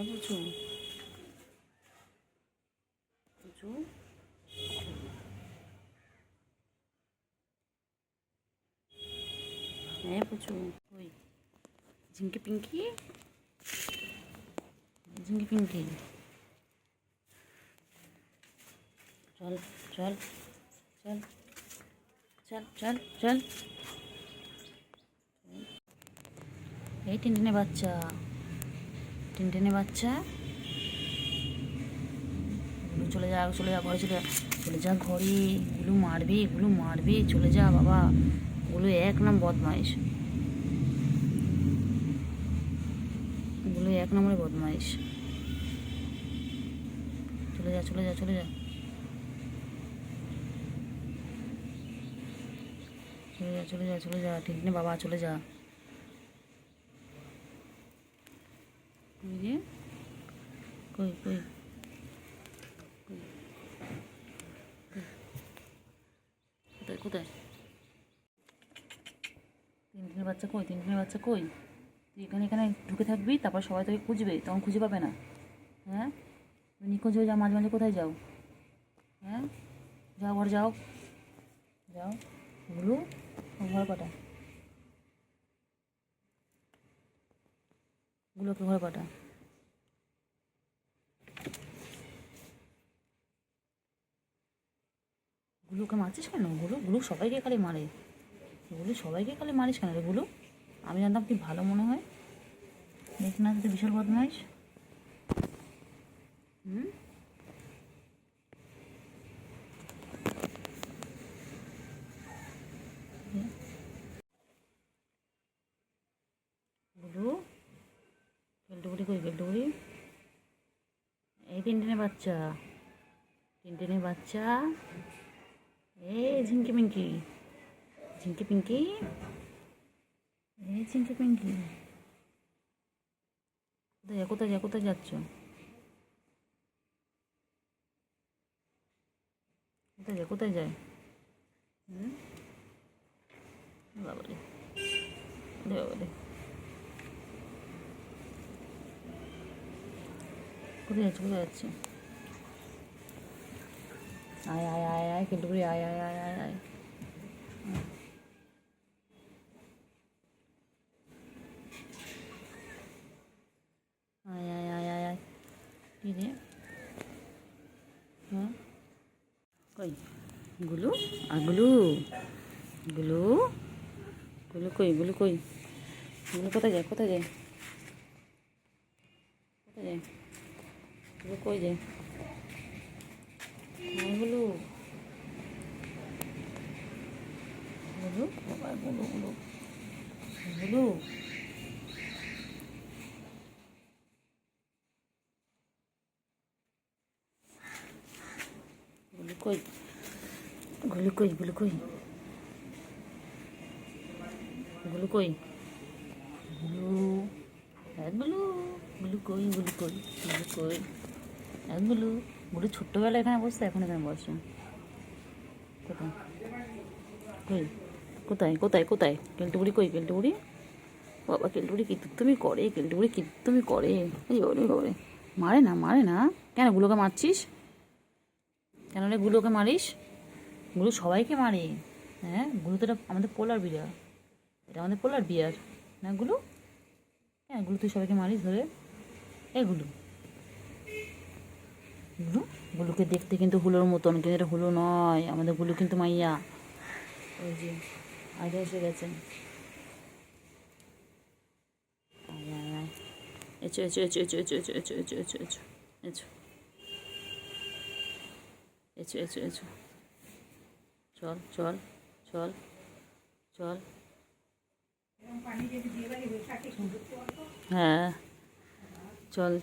হ্যাঁ বুঝু বুঝু হ্যাঁ বুঝু ওই ঝিঙ্কি পিঙ্কি ঝিঙ্কি পিঙ্কি চল চল চল চল চল চল এই টিনটিনে বাচ্চা টিনটিনে বাচ্চা গুলু চলে যা চলে যা ঘরে চলে যা ঘরে গুলু মারবে চলে যা বাবা গুলু এক নাম বদমাইশ গুলু এক নম্বরে বদমাইশ চলে যা চলে যা চলে যা চলে যা চলে যা চলে যা টিনটিনে বাবা চলে যা কই কই কোথায় কোথায় টিনটিনের বাচ্চা কই টিনটিনের বাচ্চা কই তুই এখানে ঢুকে থাকবি তারপর সবাই তোকে খুঁজবে তখন খুঁজে পাবে না হ্যাঁ তুমি নিখোঁজ হয়ে যাও মাঝে মাঝে কোথায় যাও হ্যাঁ যাও ঘর যাও যাও গুলু ঘর কটা গুলোকে ঘর কটা গুলুকে মারছিস কেন গুলু সবাইকে খালি মারে সবাইকে খালি মারিস কেন রে গুলু আমি জানতাম তুই ভালো মনে হয় দেখ না তুই বিশাল বদমাইশ গুলু কেলটুকুরি কই কেলটুকুরি এই টিনটিনে বাচ্চা এই ঝিঙ্কি পিঙ্কি এই ঝিঙ্কি পিঙ্কি কোথায় যাচ্ছ কোথায় যায় বাবারে বাবারে কোথায় যাচ্ছে আয় আয় আয় আয় কেলটুকুরি আয় আয় আয় আয় আয় আয় আয় আয় আয় আয় কী রে হ্যাঁ কই গুলু আর গুলু কই গুলু কোথায় যায় গুলু কই যায় হ্যাঁ গুলু বাবা গুলু কই গুলু কই গুলু কই গুলু ছোট্টবেলা এখানে বসছে এখন এখানে বসে কোথায় কেলটুকুরি কই বাবা কেলটুকুরি কি তুমি করে এই বাবারে মারে না কেন গুলোকে মারছিস কেন রে গুলোকে মারিস গুলো সবাইকে মারে হ্যাঁ গুলো তো আমাদের পোলার বিড়াল এটা আমাদের পোলার বিয়ার না গুলো হ্যাঁ গুলো তুই সবাইকে মারিস ধরে গুলুকে দেখতে কিন্তু হুলোর মতন কিন্তু এটা হুলো নয় আমাদের গুলু কিন্তু মাইয়া ওই যে আগে এসে গেছে এচো চল হ্যাঁ চল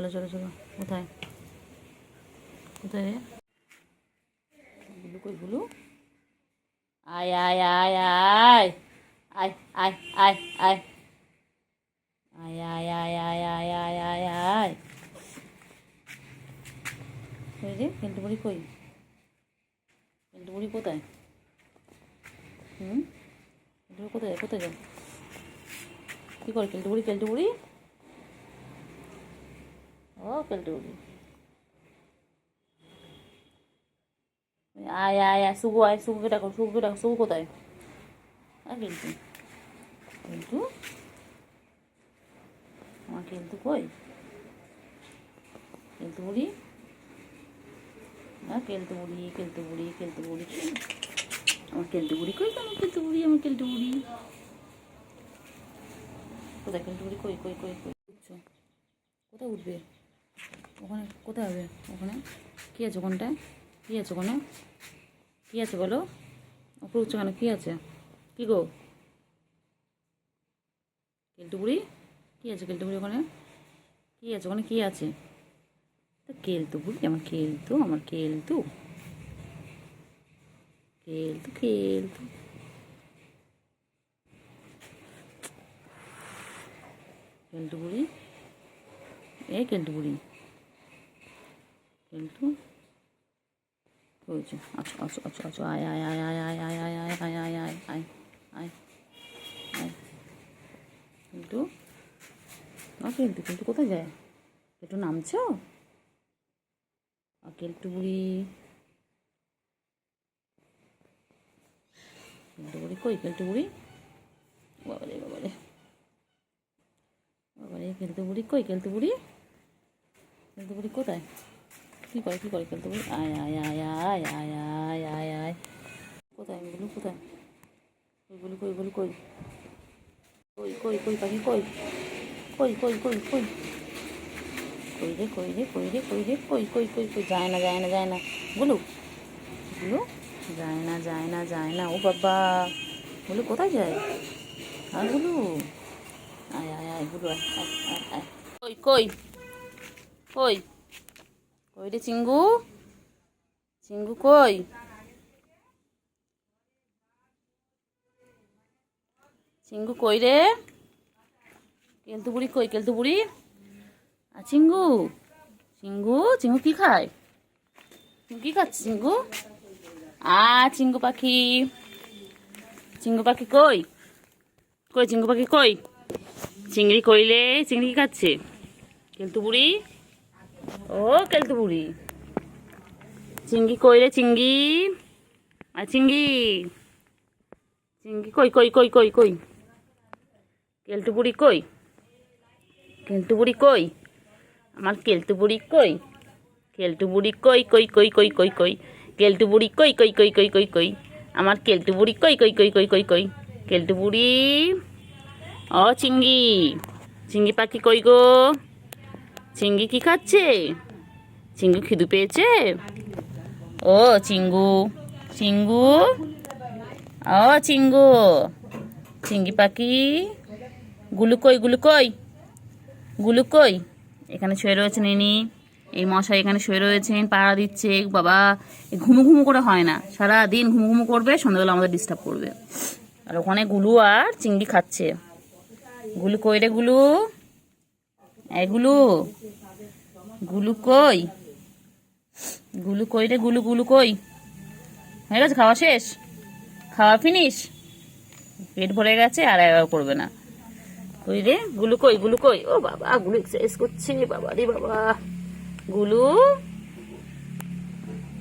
চলো চলো কোথায় রে গুলু কই গুলু আয় আয় আয় আয় আয় আয় আয় আয় আয় আয় আয় আয় আয় আয় আয় আয় কই রে কেলটুকুরি কোথায় হুম, কোথায় কোথায় যাও? কী করে কেলটু বুড়ি? কেলটু বুড়ি, ও কেলটু বুড়ি, আয় আয় আয়, শুভু আয়, শুভুকে ডাকো, শুভুকে ডাকো। শুভু কোথায়? আর কেলটু, কেলটু, আমার কেলটু কই? কেলটু বুড়ি, হ্যাঁ কেলটু বুড়ি, কেলটু বুড়ি, কেলটু বুড়ি, আমার কেলটু বুড়ি কই? আমার কেলটু বুড়ি, আমার কেলটু বুড়ি কোথায়? কেলটু বুড়ি কই কই কই কই? উঠছো কোথায়? উঠবে ওখানে? কোথায় হবে ওখানে? কী আছে ওখানটায়? কী আছে ওখানে? কী আছে বলো? ওপরে উঠছো কেন? কী আছে? কী গো কেলটু বুড়ি? কী আছে কেলটু বুড়ি ওখানে? কী আছে ওখানে? কী আছে? তা কেলটু বুড়ি, আমার কেলটু, আমার কেলটু, কেলটু, কেলটু, কেলটু বুড়ি, এ কেলটু বুড়ি, কেলটু হয়েছে। আচ্ছা আচ্ছা আচ্ছা আচ্ছা, আয় আয় আয় আয় আয় আয় আয় আয় আয় আয় আয় আয় আয় আয়, কেলটু, আর কেলটু, কেলটু কোথায় যায়? কেলটু নামছো? আর কেলটু বুড়ি, কেলটু বুড়ি কই? কেলটু বুড়ি, বাবারে বাবারে বাবারে, কেলটু বুড়ি কই? কেলটু বুড়ি, কেলটু বুড়ি কোথায়? কী করে কী করে কেলটু বুড়ি? আয় আয় আয় আয় আয় আয় আয় আয়, কোথায় এগুলো? কোথায় ওইগুলো? কই ওইগুলো? কই কই কই কই পাখি কই? কই কই কই কই কই রে কই রে কই রে কই রে কই কই কই কই? যায় না যায় না যায় না, গুলু গুলু, যায় না যায় না যায় না, ও বাবা, গুলু কোথায় যায়? আর গুলু, আয় আয় আয় গুলু, আয় আয় আয় আয়, কই কই কই কই রে চিঙ্গু, চিঙ্গু কই? চিঙ্গু কই রে? কেলটু বুড়ি কই? কেলটু বুড়ি, আর চিঙ্গু, চিঙ্গু, চিঙ্গু কি খায়? চিঙ্গু কি খাচ্ছে চিঙ্গু? চিঙ্গু পাখি, চিঙ্গু পাখি কই? কই চিঙ্গু পাখি কই? চিংড়ি কইলে, চিংড়ি কি খাচ্ছে? কেলটু বুড়ি, ও কেলটু বুড়ি, চিংড়ি কইলে? চিংড়ি, আর চিংড়ি, চিংড়ি কই কই কই কই কই? কেলটু বুড়ি কই? কেলটু বুড়ি কই? আমার কেলটু বুড়ি কই? কেলটু বুড়ি কই কই কই কই কই কই? কেলটু বুড়ি কই কই কই কই কই কই? আমার কেলটু বুড়ি কই কই কই কই কই কই? কেলটু বুড়ি, ও চিংড়ি, চিংড়ি পাখি কই গো? চিংড়ি কি খাচ্ছে? চিঙ্গু খিদু পেয়েছে? ও চিঙ্গু, চিঙ্গু, ও চিঙ্গু, চিঙ্গি পাখি, গুলু কই? গুলু কই? গুলু কই? এখানে শুয়ে রয়েছেন ইনি, এই মশাই এখানে শুয়ে রয়েছেন, পাড়া দিচ্ছে। বাবা, ঘুমু ঘুমু করে হয় না, সারাদিন ঘুমু ঘুমু করবে, সন্ধ্যাবেলা আমাদের ডিস্টার্ব করবে। আর ওখানে গুলু আর চিংড়ি খাচ্ছে। গুলু কই রে গুলু? এই গুলু, গুলু কই? গুলু কই রে? গুলু, গুলু কই? হয়ে গেছে খাওয়া শেষ? খাওয়া ফিনিশ? পেট ভরে গেছে, আর একবার করবে না। কই রে গুলু কই? গুলু কই? ও বাবা, গুলু এক্সারসাইজ করছে, বাবা রে বাবা। গুলু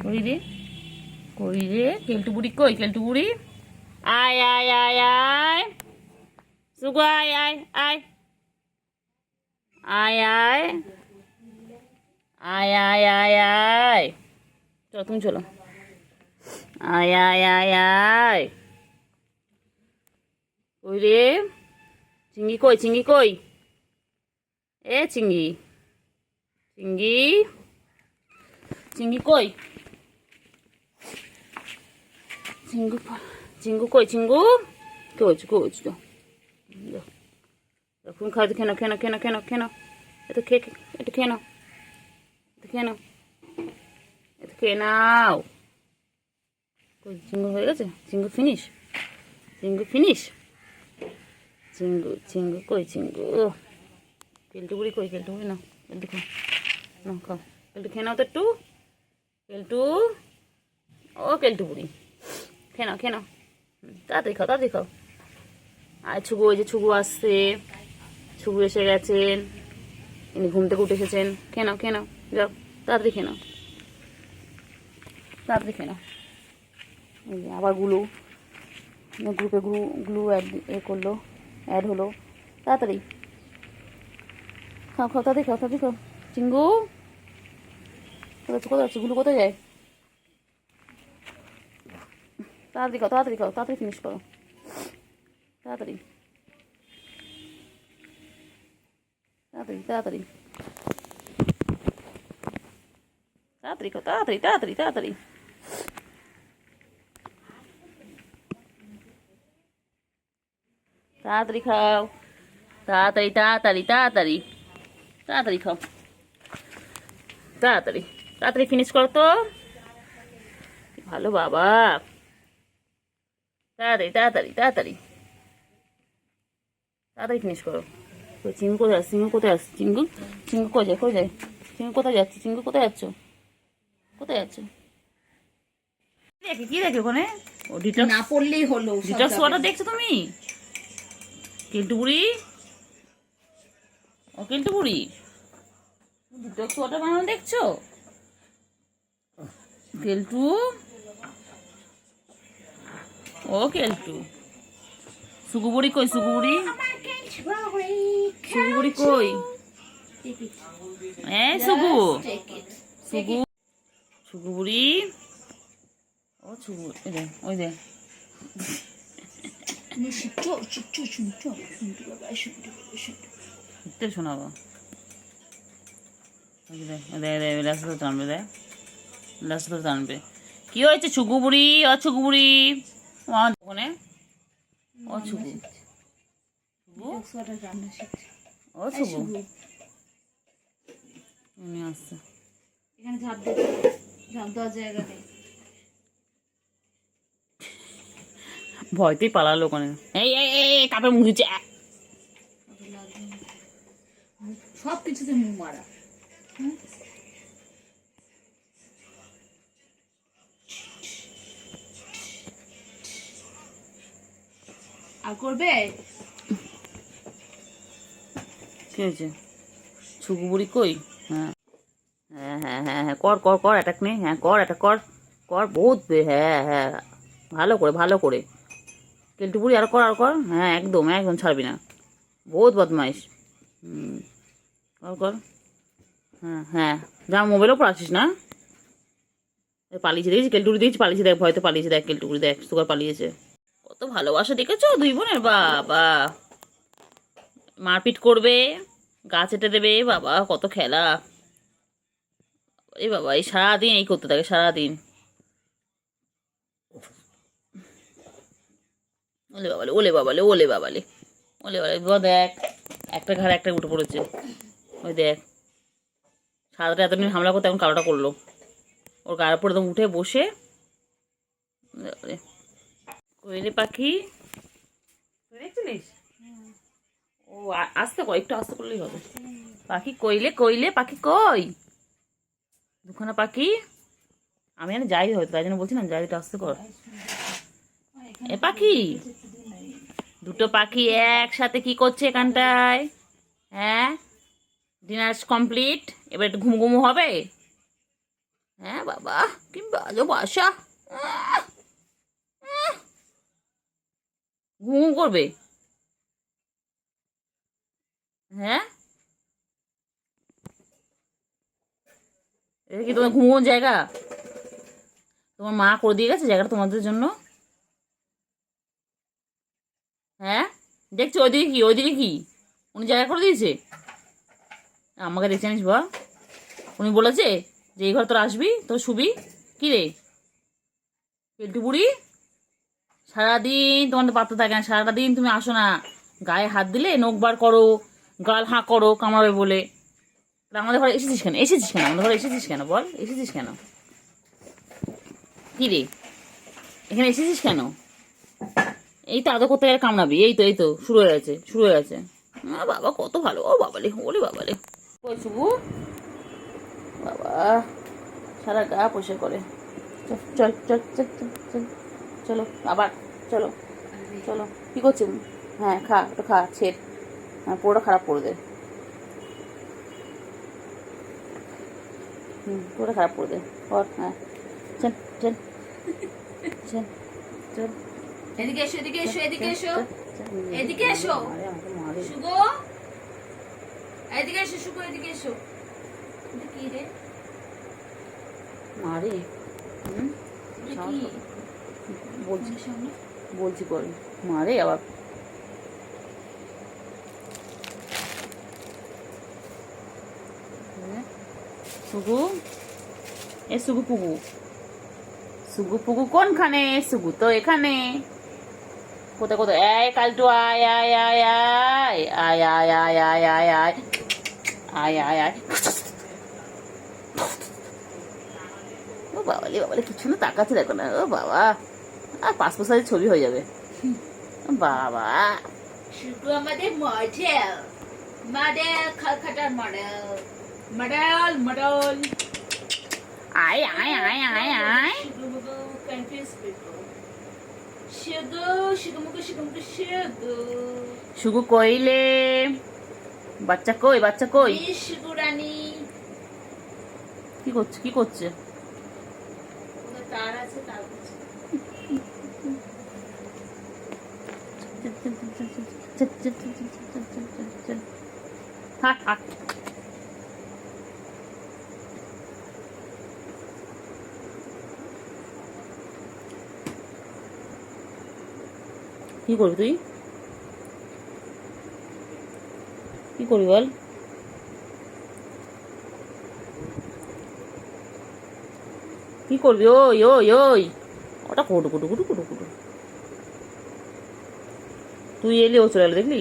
কই রে? কই রে? কেলটু বুড়ি কই? কেলটু বুড়ি, আয় আয় আয় আয়, সুগু আয় আয় আয় আয় আয় আয় আয় আয় আয়, চলো তুমি চলো, আয় আয় আয় আয়। কই রে? চিঙ্গি কই? চিঙ্গি কই? এ চিঙ্গি, চিঙ্গি, চিঙ্গি কই? চিঙ্গু, চিঙ্গু কই? চিঙ্গু কে হচ্ছে? কে হচ্ছে? তুমি খাও, খেয়ে নাও, খেয়ে নাও, খেয়ে নাও, খেয়ে নাও, খেয়ে নাও, এটা খেয়ে, এটা খেয়ে নাও, এটা খেয়ে নাও, এটা খেয়ে নাও। কই চিঙ্গু হয়ে গেছে? চিঙ্গু ফিনিশ? চিঙ্গু ফিনিশ? চিঙ্গু, চিঙ্গু কই? চিঙ্গু, কেলটু বুড়ি কই? কেলটু বুড়ি নাও, কেলটু খাও, নাও খাও, কেলটু খেয়ে নাও তো একটু। কেলটু, ও কেলটু বুড়ি, খেয়ে নাও, খেয়ে নাও, তাড়াতাড়ি খাও, তাড়াতাড়ি খাও। আর ছুগু, ওই যে ছুগু আসছে, ছুগু এসে গেছেন, ইনি ঘুম থেকে উঠে এসেছেন। খেয়ে নাও, খেয়ে নাও, যাও তাড়াতাড়ি খেয়ে নাও, তাড়াতাড়ি খেয়ে নাও। এই যে আবার গ্লু, গ্রুপে গ্লু গ্লু অ্যাড করলো, অ্যাড হলো। তাড়াতাড়ি খাও, খাও, তাড়াতাড়ি খাও, তাড়াতাড়ি খাও। চিঙ্গু কোথায় কোথায় যাচ্ছে, গ্লু কোথায় যায়? তাড়াতাড়ি খাও, তাড়াতাড়ি খাও, তাড়াতাড়ি ফিনিশ করো, তাড়াতাড়ি তাড়াতাড়ি তাড়াতাড়ি তাড়াতাড়ি খাও, তাড়াতাড়ি তাড়াতাড়ি তাড়াতাড়ি। তাড়াতাড়ি খাও, তাড়াতাড়ি তাড়াতাড়ি তাড়াতাড়ি তাড়াতাড়ি খাও, তাড়াতাড়ি তাড়াতাড়ি ফিনিশ করো তো। ভালো বাবা, তাড়াতাড়ি তাড়াতাড়ি তাড়াতাড়ি তাড়াতাড়ি ফিনিশ করো। তো চিঙ্গু কোথায় আসছে, চিঙ্গু কোথায় আসছে, চিঙ্গু চিঙ্গু কোথায় যায়, কোথায় যায়, চিঙ্গু কোথায় যাচ্ছে, চিঙ্গু কোথায় যাচ্ছ, কোথায় যাচ্ছ? দেখে কি দেখে ওখানে? ও ডিটক্স, না পড়লেই হলো। ডিটক্স ওয়াটার দেখছো তুমি? কেলটু বুড়ি, ও কেলটু বুড়ি, ডিটক্স ওয়াটার বানানো দেখছো? কেলটু, ও কেলটু, সুগুবুড়ি কই, সুগুবুড়ি, সুগুবুড়ি কই? সুগু, সুগু, সুগুবুড়ি, ও সুগু, ওই দে, ওই দে। শোনাবো, টানবে, দেয় লাস্ট টানবে। কি হয়েছে ছুগুবুড়ি, ও ছুগুবুড়ি, ওখানে ও ছুগু, ও ছুগু উনি আসছে, এখানে ঝাঁপ দেওয়ার জায়গা নেই। ভয়তেই পালালো ওখানে। এই এই কাপড় মুখ দিচ্ছে, সব কিছুতে মুখ মারা। আর করবে কি হয়েছে? ছুগুবুড়ি কই? হ্যাঁ হ্যাঁ হ্যাঁ হ্যাঁ হ্যাঁ, কর কর কর, অ্যাটাক নে, হ্যাঁ কর, অ্যাটাক কর, কর বহুত, হ্যাঁ হ্যাঁ, ভালো করে ভালো করে। কেলটু বুড়ি আর কর, আর কর, হ্যাঁ একদম একদম ছাড়বি না, বহুত বদমাইশ। কর কর, হ্যাঁ হ্যাঁ, যা মোবাইলের ওপর আসিস না। পালিয়েছে দেখেছি, কেলটুরি দিয়েছি, পালিয়েছে দেখ, ভয়তে পালিয়েছে দেখ, কেলটুরি দেখ, সুগার পালিয়েছে। কত ভালোবাসা দেখেছো দুই বোনের, বাবা মারপিট করবে, গাছ এঁটে দেবে, বাবা কত খেলা। এই বাবা এই সারাদিন এই করতে থাকে, সারাদিন। ওলে বাবালে, ওলে বাবালে, ওলে বাবালে, ওলে বাবালে, দেখ একটা ঘাড়ে একটা উঠে পড়েছে, ওই দেখ সাদাটা এতদিন হামলা করতে এখন কালোটা করলো, ওর গায়ের উপর একদম উঠে বসে। কোয়েলে পাখি, তুই দেখছিলিস? ও আস্তে কর, একটু আস্তে করলেই হবে। পাখি কইলে, কইলে পাখি কই, দুখানা পাখি। আমি জানি যাই হয়তো, তাই জন্য বলছিলাম যাই, একটু আস্তে কর। এ পাখি, দুটো পাখি একসাথে কি করছে এখানটায়? হ্যাঁ, ডিনার কমপ্লিট, এবার একটু ঘুম ঘুমু হবে। হ্যাঁ বাবা কি ভালোবাসা, ঘুম করবে। হ্যাঁ, এটা কি তোমার ঘুমোর জায়গা? তোমার মা করে দিয়ে গেছে জায়গাটা তোমাদের জন্য। হ্যাঁ, দেখছো ওইদিকে কি, ওইদিকে কি উনি জায়গা করে দিয়েছে? আমাকে দেখে জানিস বা, উনি বলেছে যে এই ঘর তোর আসবি, তোর শুবি। কি রে পেল্টু বুড়ি, সারাদিন তোমার তো পাত্তা থাকে না, সারাটা দিন তুমি আসো না, গায়ে হাত দিলে নখ বার করো, গাল হাঁ করো কামড়াবে বলে। আমাদের ঘরে এসেছিস কেন, এসেছিস কেন আমাদের ঘরে, এসেছিস কেন বল, এসেছিস কেন? কি রে এখানে এসেছিস কেন? এই তো আদৌ করতে গেলে কামড়াবি, এই তো এই তো শুরু হয়ে গেছে, শুরু হয়ে গেছে। বাবা কত ভালো, ও বাবালে, ওলে বাবালে, ওই শুভু বাবা সারা গা পয়সা করে। চল চল চল চল চল, চলো আবার চলো চলো, কি করছো? হ্যাঁ খা, ওটা খা, ছেড়, হ্যাঁ পুরোটা খারাপ করে দে। পুরোটা খারাপ করে দে, কর, হ্যাঁ চল চল চল চল। এদিকে এসো, এদিকে এসো, এদিকে এসো, এদিকে এসো। আমাকে মারে। শুভ, এদিকে এসো, শুভ এদিকে এসো। এটা কি রে? মারে। এটা কি? বলছি আমার সামনে বলছি পরে, মারে আবার। সুগু, এ সুগু পুগু, সুগু পুগু কোনখানে? সুগু তো এখানে। কোথায় কোথায়? এই কালটু আয় আয় আয় আয় আয় আয় আয় আয় আয় আয় আয় আয় আয়। ও বাবালে বাবালে, কিছু না, তাকাচ্ছে দেখো না, ও বাবা, আর পাসপোর্ট সাইজের ছবি হয়ে যাবে। বাবা শুভ আমাদের মডেল, মডেল খালখাটার মডেল, মডেল মডেল। আয় আয় আয় আয় আয়। শুভ মুগু কনফিউজ পিপল। শুভ শুভ মুগু শুভ মুগু শুভ। সুগু কইলে, বাচ্চা কই, বাচ্চা কই? শুভ রানী। কি করছে, কি করছে? ওদের তার আছে, তার কাছে। হাট হাট। কি করবি তুই? কি করবি বল? কি করবি? ওই ওই ওই, ওটা কুটু কুটু কুটু কুটু কুটু। তুই এলি, ও চলে এলো, দেখলি?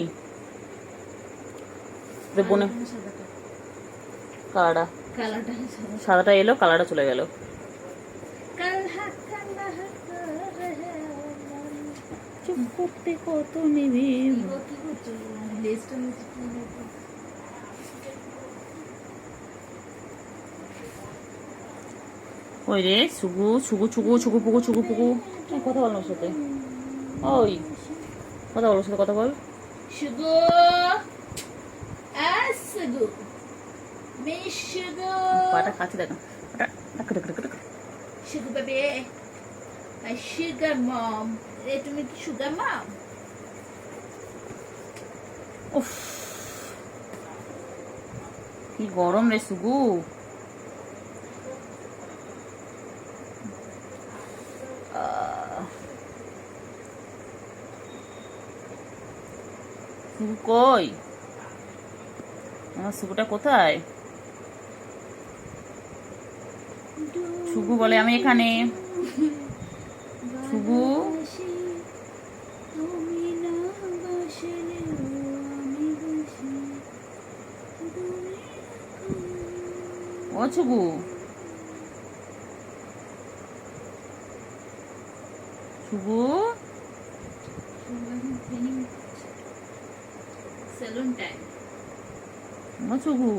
বোনে সাদাটা, কালারটা, কালারটা সাদাটা এলো, কালারটা চলে গেল। চুপ করতে কত নেবে। ওই রে সুগু, সুগু ছুগু, ছুগু পুগু, ছুগু পুগু। কথা বল ওর সাথে, ওই কথা বল ওর সাথে, কথা বল। শুগু, শুগু, মিস শুগু, পাটা খাচ্ছে দেখো, পাটা টাক টাক টাক টাক। শুগু বেবি, আই সুগার মম। এ তুমি কি সুগার মম? উফ, কি গরম রে সুগু। সুগু কই? আমার সুগুটা কোথায়? সুগু বলে আমি এখানে। সুগু, ও সুগু, সুগু, সেলুন টাইম। ও সুগু,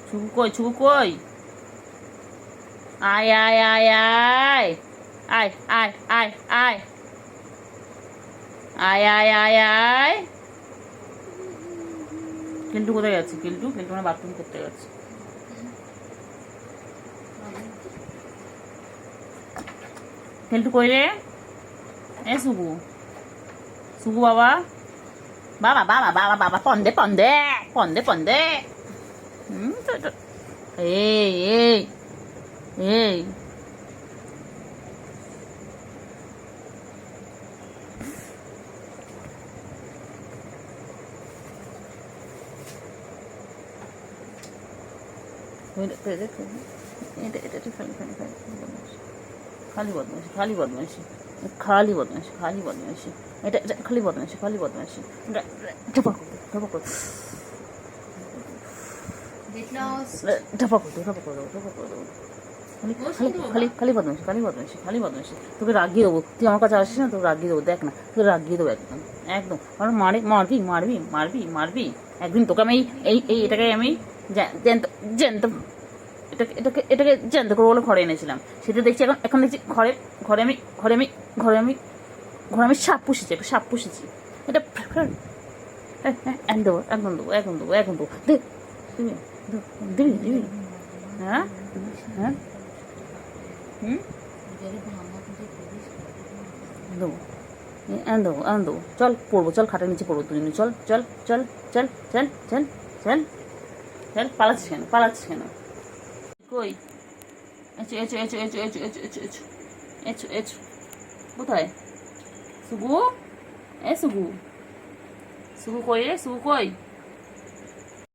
সুগু কই, সুগু কই? আয় আয় আয় আয় আয় আয় আয় আয় আয় আয় আয় আয়। কিল্টু কোথায় গেছে? কিল্টু, কিল্টু মানে বাথরুম করতে গেছে। কিল্টু কই রে? এ সুগু, সুগু বাবা, বাবা বাবা বাবা বাবা, পন্দে পন্দে পন্দে পন্দে। এই এই এই, খালি বদমাইশি, খালি বদমাইশি, খালি বদমাইশি, খালি বদমাইশি, এটা এটা খালি বদমাইশি, খালি বদমাইশি। ঢাপা করতো, ঢাপা করতো, ঢাপা করতো, ঢাপা করে দেবো, ঢাপা করে দেবো। খালি খালি খালি বদমাইশি, খালি বদমাইশি, খালি বদমাইশি। তোকে রাগিয়ে দেবো, তুই আমার কাছে আসিস না, তোকে রাগিয়ে দেবো, দেখ না, তোকে রাগিয়ে দেবো একদম একদম। আর মারবি মারবি মারবি মারবি মারবি। একদিন তোকে আমি এই এই এটাকে আমি জ্যান্ত জ্যান্ত এটাকে এটাকে এটাকে জ্যান্ত করে বলে ঘরে এনেছিলাম, সেটা দেখছি এখন এখন দেখছি ঘরে ঘরে আমি ঘরে আমি ঘরে আমি ঘরে আমি সাপ পুষেছি, একটা সাপ পুষেছি। এটা দেবো, একদম দেবো, একদম দেবো, একদম দেবো। দিবি দিবি দিবি? হ্যাঁ হ্যাঁ হুম দেবো, দেবো দেবো। চল পড়বো, চল খাটের নিচে পড়বো দুজনে, চল চল চল চল চল চল চল চল। পালাচ্ছিস কেন, পালাচ্ছিস কেন? কই? Echo echo echo echo echo echo echo echo echo echo. কোথায় সুগু? এ সুগু, সুগু কই রে, সুগু কই?